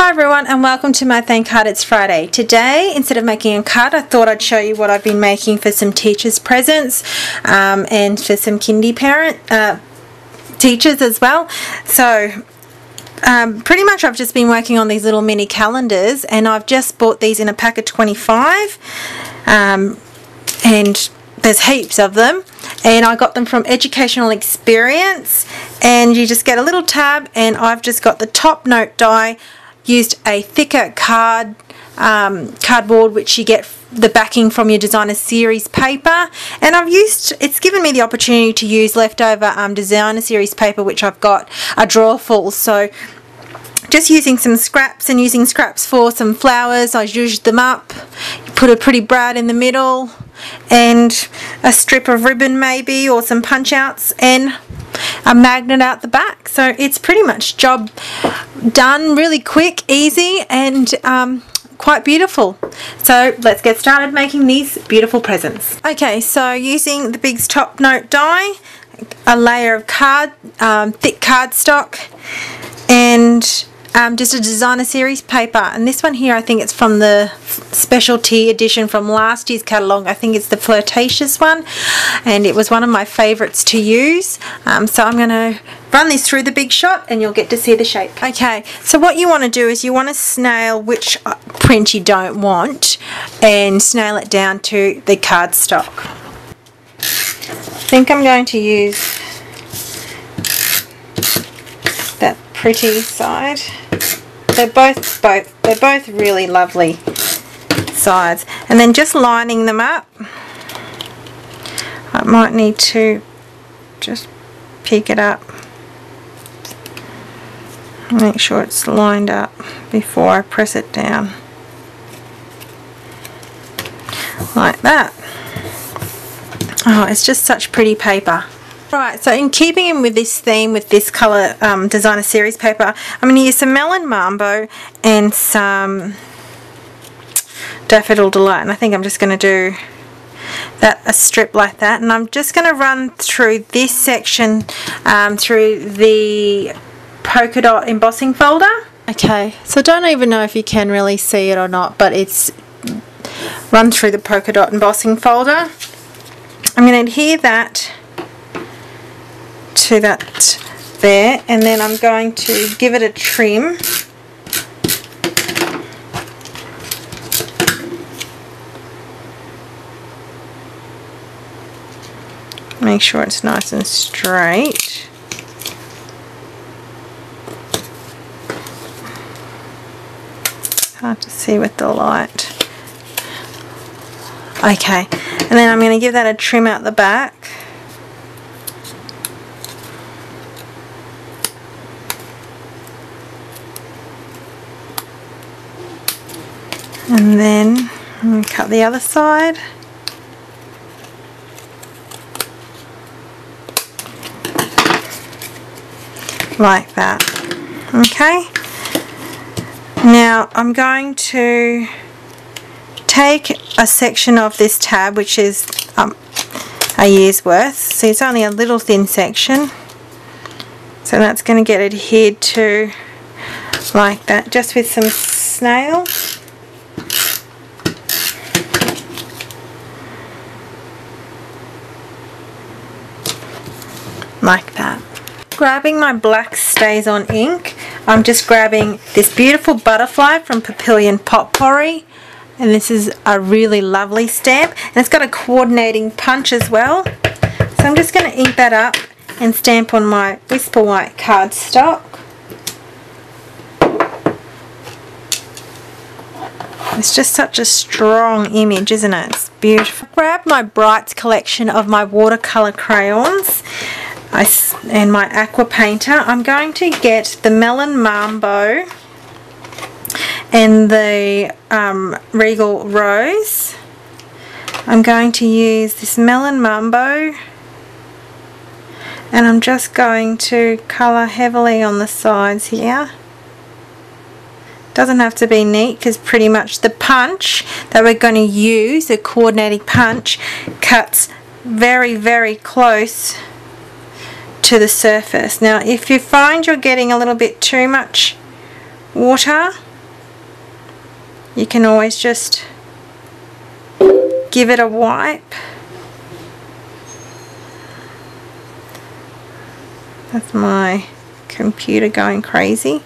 Hi everyone and welcome to my thank card. It's Friday. Today, instead of making a card, I thought I'd show you what I've been making for some teachers' presents and for some kindy parent teachers as well. So pretty much I've just been working on these little mini calendars, and I've just bought these in a pack of 25 and there's heaps of them, and I got them from Educational Experience, and you just get a little tab, and I've just got the top note die, used a thicker cardboard, which you get the backing from your designer series paper, and it's given me the opportunity to use leftover designer series paper, which I've got a drawer full. So just using some scraps and using scraps for some flowers, I zhuzhed them up, put a pretty brad in the middle and a strip of ribbon maybe, or some punch outs, and a magnet out the back. So it's pretty much job done, really quick, easy, and quite beautiful. So let's get started making these beautiful presents. Okay, so using the big top note die, a layer of thick cardstock, and just a designer series paper, and this one here I think it's from the specialty edition from last year's catalogue. I think it's the Flirtatious one, and it was one of my favorites to use. So I'm going to run this through the Big Shot and you'll get to see the shape. Okay, so what you want to do is you want to snail which print you don't want and snail it down to the cardstock. I think I'm going to use that pretty side. They're both really lovely sides, and then just lining them up. I might need to just pick it up, make sure it's lined up before I press it down like that. Oh, it's just such pretty paper. Right, so in keeping with this theme, with this colour designer series paper, I'm going to use some Melon Mambo and some Daffodil Delight, and I think I'm just going to do a strip like that, and I'm just going to run through this section through the polka dot embossing folder. Okay, so I don't even know if you can really see it or not, but it's run through the polka dot embossing folder. I'm going to adhere that to that there, and then I'm going to give it a trim. Make sure it's nice and straight. Hard to see with the light. Okay, and then I'm going to give that a trim out the back. And then I'm going to cut the other side. Like that. Okay. Now I'm going to take a section of this tab, which is a year's worth. See, it's only a little thin section. So that's going to get adhered to like that, just with some snail. Like that. Grabbing my black Stays On ink, I'm just grabbing this beautiful butterfly from Papillion Potpourri, and this is a really lovely stamp, and it's got a coordinating punch as well. So I'm just going to ink that up and stamp on my Whisper White cardstock. It's just such a strong image, isn't it? It's beautiful. Grab my Brights collection of my watercolour crayons and my aqua painter. I'm going to get the Melon Mambo and the Regal Rose. I'm going to use this Melon Mambo, and I'm just going to colour heavily on the sides here. Doesn't have to be neat, because pretty much the punch that we're going to use, the coordinating punch, cuts very, very close to the surface. Now if you find you're getting a little bit too much water you can always just give it a wipe. That's my computer going crazy.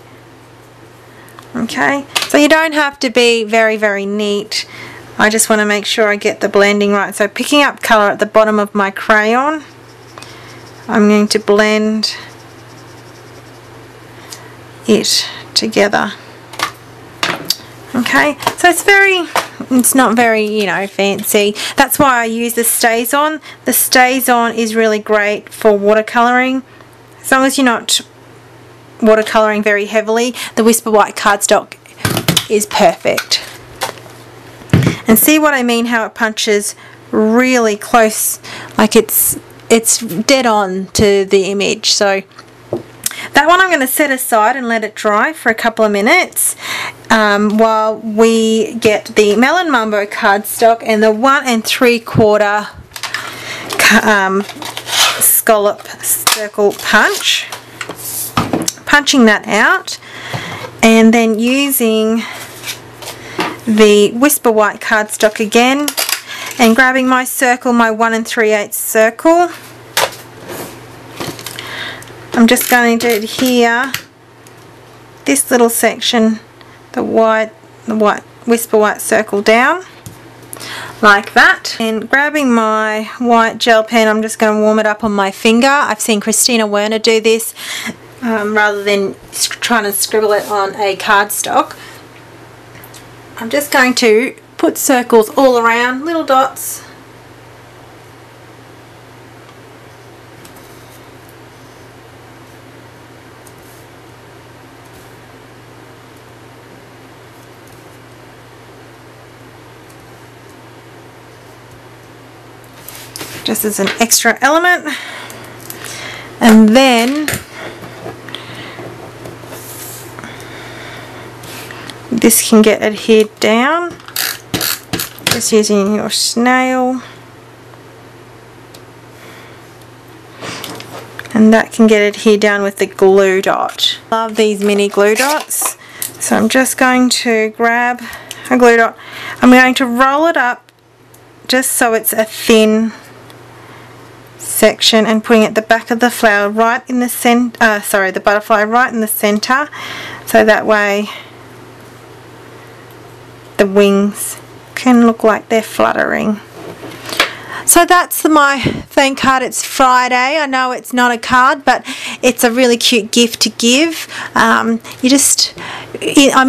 Okay, so you don't have to be very, very neat. I just want to make sure I get the blending right. So picking up colour at the bottom of my crayon, I'm going to blend it together. Okay, so it's not very, you know, fancy. That's why I use the Stays On. The Stays On is really great for watercolouring. As long as you're not watercolouring very heavily, the Whisper White cardstock is perfect. And see what I mean, how it punches really close, like it's dead on to the image. So that one I'm going to set aside and let it dry for a couple of minutes while we get the Melon Mambo cardstock and the 1 3/4 scallop circle punch. Punching that out and then using the Whisper White cardstock again and grabbing my circle, my 1 3/8 circle. I'm just going to adhere this little section, the white Whisper White circle down like that, and grabbing my white gel pen, I'm just going to warm it up on my finger. I've seen Christina Werner do this rather than trying to scribble it on a cardstock. I'm just going to put circles all around, little dots. Just as an extra element. And then this can get adhered down just using your snail, and that can get adhered down with the glue dot. Love these mini glue dots, so I'm just going to grab a glue dot. I'm going to roll it up just so it's a thin section and putting it at the back of the flower right in the center, the butterfly right in the center, so that way the wings can look like they're fluttering. So that's my thank card. It's Friday. I know it's not a card, but it's a really cute gift to give. I'm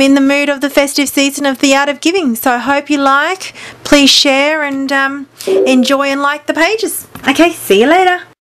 in the mood of the festive season of the art of giving, so I hope you like. Please share and enjoy and like the pages. Okay, see you later.